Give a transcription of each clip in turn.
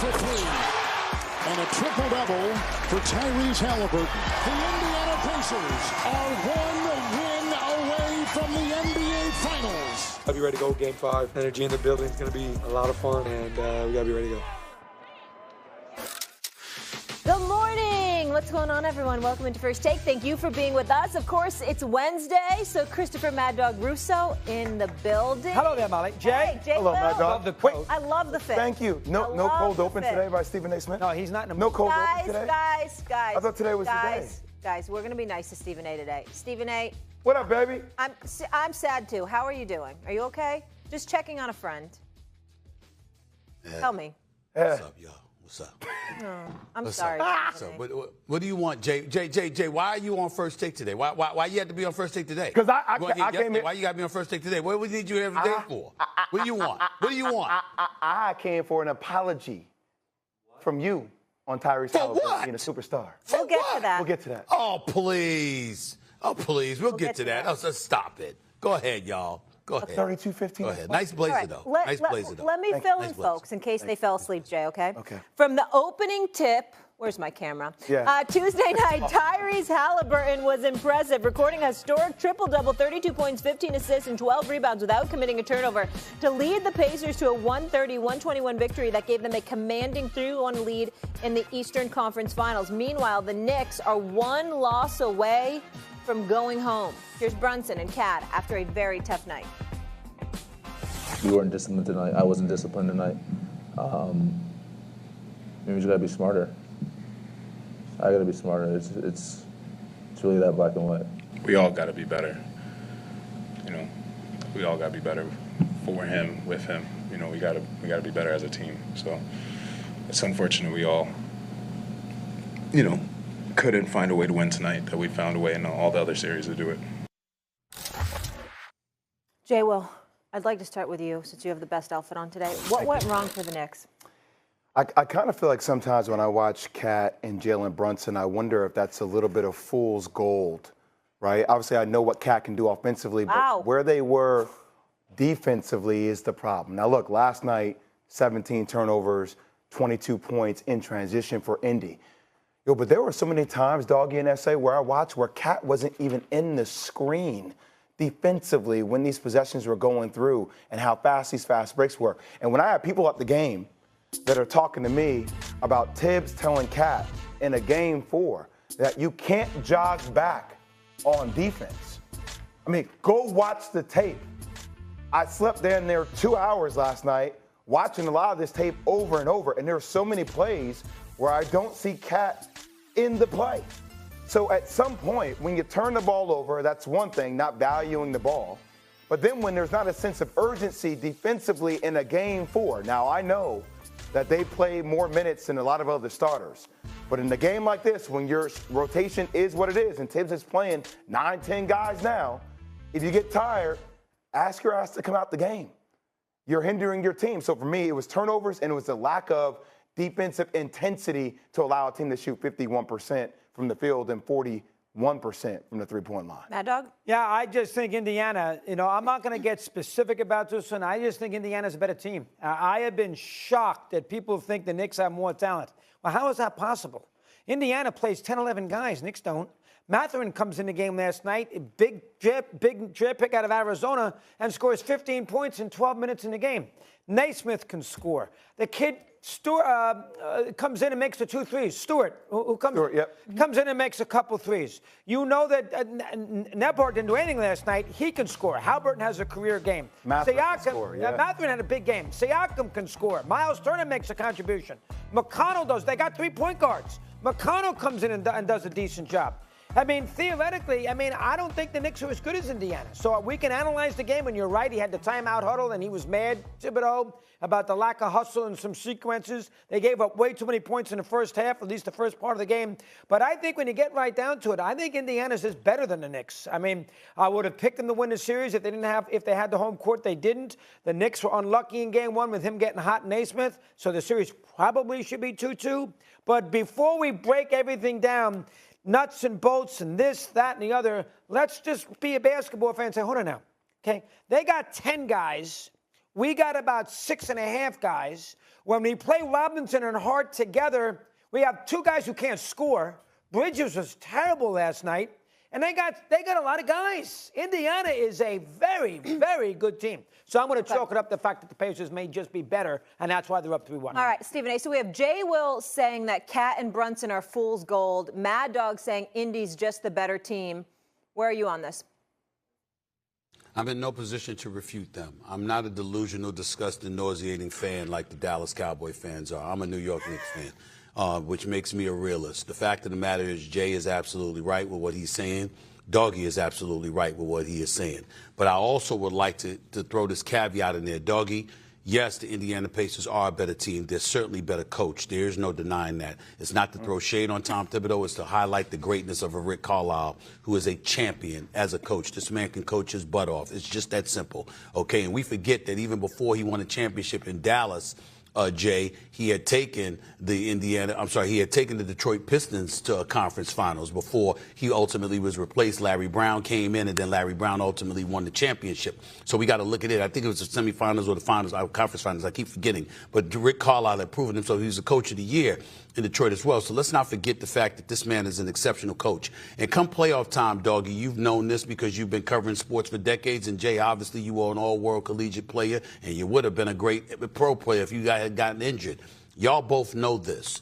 for three. And a triple-double for Tyrese Haliburton. The Indiana Pacers are one win away from the NBA Finals. I'll be ready to go Game 5. Energy in the building is going to be a lot of fun, and we got to be ready to go. Good morning. What's going on, everyone? Welcome into First Take. Thank you for being with us. Of course, it's Wednesday, so Christopher Mad Dog Russo in the building. Hello there, Molly. Jay. Hey, JWill. Hello, Mad Dog. Love the coat. I love the fit. Thank you. No cold open today by Stephen A. Smith? No, he's not in the No mood. cold open today? Guys. I thought today was the day. Guys, we're going to be nice to Stephen A. today. Stephen A., What up, baby? I'm sad, too. How are you doing? Are you okay? Just checking on a friend. Tell me. What's up, y'all? What's up? No, I'm What's sorry. Up? So, what do you want, Jay? Why are you on First Take today? Why you had to be on First Take today? Because I came in. Why you got to be on First Take today? What do we need you every day for? What do you want? What do you want? I came for an apology from you on Tyrese Haliburton being a superstar. We'll get to that. We'll get to that. Oh, please. We'll get to that. Oh, stop it. Go ahead, y'all. Go ahead. 32-15. Go ahead. Nice blazer, though. Nice blazer, though. Let me fill in, nice folks, in case they fell asleep, Jay, okay? Okay. From the opening tip, where's my camera? Yeah. Tuesday night, Tyrese Haliburton was impressive, recording a historic triple-double, 32 points, 15 assists, and 12 rebounds without committing a turnover to lead the Pacers to a 130-121 victory that gave them a commanding 3-1 lead in the Eastern Conference Finals. Meanwhile, the Knicks are one loss away from going home. Here's Brunson and Kat after a very tough night. We weren't disciplined tonight. I wasn't disciplined tonight. We just gotta be smarter. I gotta be smarter. It's really that black and white. We all gotta be better. You know, we all gotta be better for him, with him. You know, we gotta be better as a team. So it's unfortunate we all, you know, couldn't find a way to win tonight. That we found a way in all the other series to do it. JWill, I'd like to start with you since you have the best outfit on today. What went wrong for the Knicks? I kind of feel like sometimes when I watch Kat and Jalen Brunson, I wonder if that's a little bit of fool's gold, right? Obviously, I know what Kat can do offensively, but where they were defensively is the problem. Now, look, last night, 17 turnovers, 22 points in transition for Indy. But there were so many times, Doggy and SA, where I watched where Kat wasn't even in the screen defensively when these possessions were going through and how fast these fast breaks were. And when I have people at the game that are talking to me about Tibbs telling Kat in a Game 4 that you can't jog back on defense. I mean, go watch the tape. I slept there 2 hours last night watching a lot of this tape over and over, and there are so many plays where I don't see Kat in the play. So at some point, when you turn the ball over, that's one thing, not valuing the ball. But then when there's not a sense of urgency defensively in a Game 4, now I know that they play more minutes than a lot of other starters. But in a game like this, when your rotation is what it is, and Tibbs is playing 9-10 guys now, if you get tired, ask your ass to come out the game. You're hindering your team. So for me, it was turnovers, and it was the lack of defensive intensity to allow a team to shoot 51% from the field and 41% from the three-point line. Mad Dog? Yeah, I just think Indiana, I'm not going to get specific about this one. I just think Indiana's a better team. I have been shocked that people think the Knicks have more talent. Well, how is that possible? Indiana plays 10, 11 guys. Knicks don't. Mathurin comes in the game last night, a big draft pick out of Arizona, and scores 15 points in 12 minutes in the game. Naismith can score. The kid comes in and makes the 2 threes. Stewart, who comes in and makes a couple threes. You know that Nebhard didn't do anything last night. He can score. Haliburton has a career game. Mathurin had a big game. Siakam can score. Miles Turner makes a contribution. McConnell does. They got 3 point guards. McConnell comes in and does a decent job. I mean, theoretically, I don't think the Knicks are as good as Indiana. So we can analyze the game, and you're right. He had the timeout huddle, and he was mad, Thibodeau, about the lack of hustle in some sequences. They gave up way too many points in the first half, at least the first part of the game. But I think when you get right down to it, I think Indiana's just better than the Knicks. I would have picked them to win the series if they had the home court. They didn't. The Knicks were unlucky in Game 1 with him getting hot in Naismith. So the series probably should be 2-2. But before we break everything down, nuts and bolts and this, that, and the other, let's just be a basketball fan and say, hold on now, okay? They got 10 guys we got about 6.5 guys. When we play Robinson and Hart together, we have 2 guys who can't score. Bridges was terrible last night. And they got a lot of guys. Indiana is a very, very good team. So I'm going to chalk it up to the fact that the Pacers may just be better, and that's why they're up 3-1. All right, Stephen A. So we have JWill saying that Cat and Brunson are fool's gold. Mad Dog saying Indy's just the better team. Where are you on this? I'm in no position to refute them. I'm not a delusional, disgusting, nauseating fan like the Dallas Cowboy fans are. I'm a New York Knicks fan, which makes me a realist. The fact of the matter is Jay is absolutely right with what he's saying. Doggy is absolutely right with what he is saying. But I also would like to throw this caveat in there. Doggy, yes, the Indiana Pacers are a better team. They're certainly better coached. There is no denying that. It's not to throw shade on Tom Thibodeau. It's to highlight the greatness of a Rick Carlisle, who is a champion as a coach. This man can coach his butt off. It's just that simple. Okay, and we forget that even before he won a championship in Dallas, Jay, he had taken the Detroit Pistons to a conference finals before he ultimately was replaced. Larry Brown came in, and then Larry Brown ultimately won the championship. So we got to look at it. I think it was the semifinals or the finals, conference finals. I keep forgetting. But Rick Carlisle had proven himself. He was the coach of the year in Detroit as well. So let's not forget the fact that this man is an exceptional coach. And come playoff time, Doggy, you've known this because you've been covering sports for decades. And Jay, obviously, you were an all-world collegiate player, and you would have been a great pro player if you guys had gotten injured. Y'all both know this.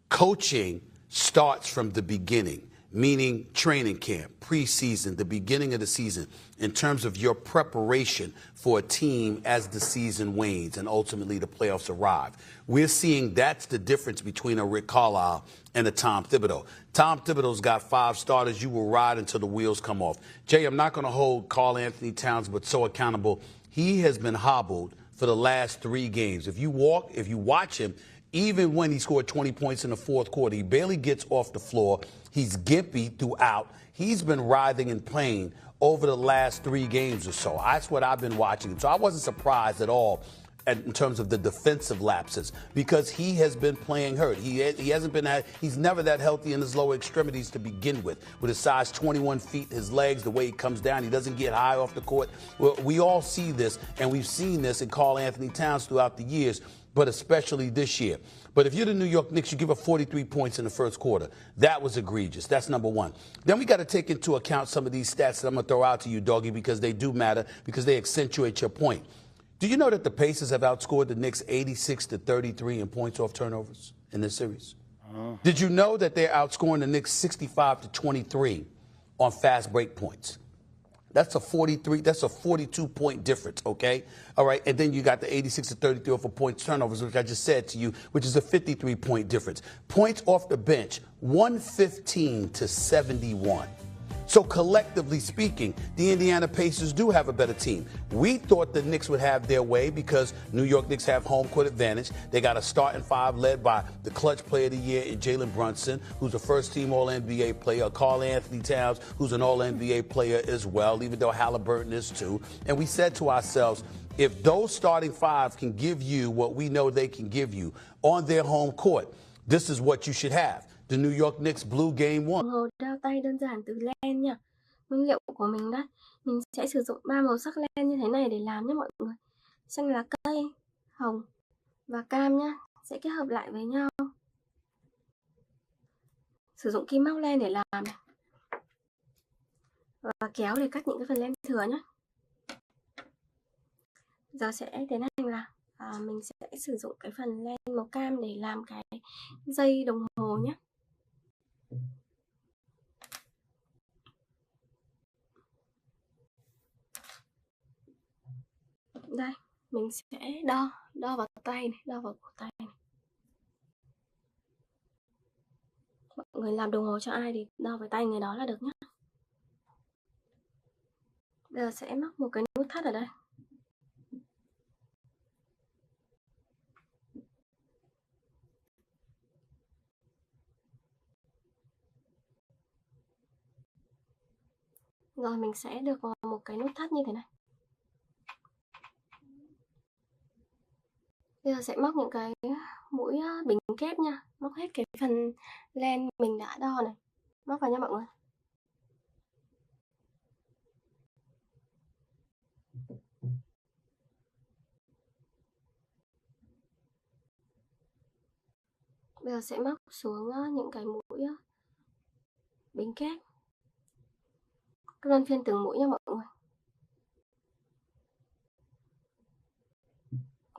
Coaching starts from the beginning, meaning training camp, preseason, the beginning of the season, in terms of your preparation for a team as the season wanes and ultimately the playoffs arrive. We're seeing that's the difference between a Rick Carlisle and a Tom Thibodeau. Tom Thibodeau's got 5 starters. You will ride until the wheels come off. Jay, I'm not going to hold Karl Anthony Towns, but so accountable. He has been hobbled for the last 3 games. If you watch him, even when he scored 20 points in the fourth quarter, he barely gets off the floor. He's gimpy throughout. He's been writhing in pain over the last 3 games or so. That's what I've been watching. So I wasn't surprised at all in terms of the defensive lapses because he has been playing hurt. He's never that healthy in his lower extremities to begin with his size 21 feet, his legs, the way he comes down, he doesn't get high off the court. Well, we all see this, and we've seen this in Karl Anthony Towns throughout the years, but especially this year. But if you're the New York Knicks, you give up 43 points in the first quarter. That was egregious. That's number one. Then we got to take into account some of these stats that I'm going to throw out to you, Doggy, because they do matter, because they accentuate your point. Do you know that the Pacers have outscored the Knicks 86-33 in points off turnovers in this series? Did you know that they're outscoring the Knicks 65-23 on fast break points? That's a 42-point difference, okay? All right, and then you got the 86-33 for points turnovers, which I just said to you, which is a 53-point difference. Points off the bench, 115-71. So collectively speaking, the Indiana Pacers do have a better team. We thought the Knicks would have their way because New York Knicks have home court advantage. They got a starting 5 led by the clutch player of the year in Jalen Brunson, who's a first-team All-NBA player, Karl Anthony Towns, who's an All-NBA player as well, even though Haliburton is too. And we said to ourselves, if those starting 5 can give you what we know they can give you on their home court, this is what you should have. The New York Knicks blew game 1. Đồng hồ đeo tay đơn giản từ len nha. Nguyên liệu của mình đấy, mình sẽ sử dụng 3 màu sắc len như thế này để làm nhé mọi người. Xanh lá cây, hồng và cam nhá, sẽ kết hợp lại với nhau. Sử dụng kim móc len để làm này. Và kéo để cắt những cái phần len thừa nhé. Giờ sẽ tiến hành là mình sẽ sử dụng cái phần len màu cam để làm cái dây đồng hồ nhé. Đây, mình sẽ đo vào tay này, đo vào cổ tay này. Mọi người làm đồng hồ cho ai thì đo với tay người đó là được nhé. Bây giờ sẽ móc một cái nút thắt ở đây. Rồi mình sẽ được một cái nút thắt như thế này. Bây giờ sẽ móc những cái mũi bình kép nha. Móc hết cái phần len mình đã đo này. Móc vào nha mọi người. Bây giờ sẽ móc xuống những cái mũi bánh kép. Cứ luân phiên từng mũi nha mọi người.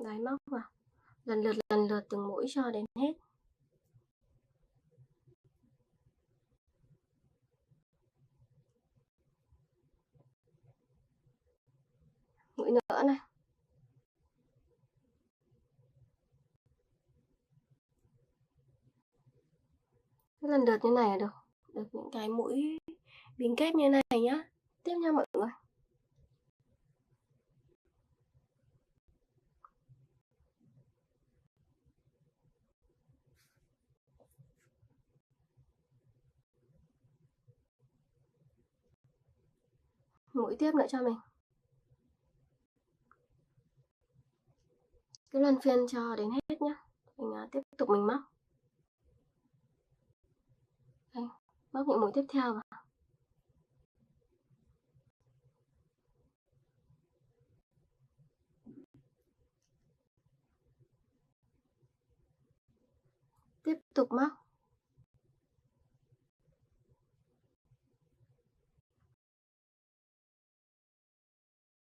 Đấy, móc vào lần lượt từng mũi cho đến hết. Mũi nữa này. Cứ lần lượt như này là được những cái mũi bánh kép như này nhá. Tiếp nha mọi người. Mũi tiếp nữa cho mình. Cứ luân phiên cho đến hết nhá. Mình tiếp tục mình móc. Đây, móc những mũi tiếp theo vào. Tiếp tục móc.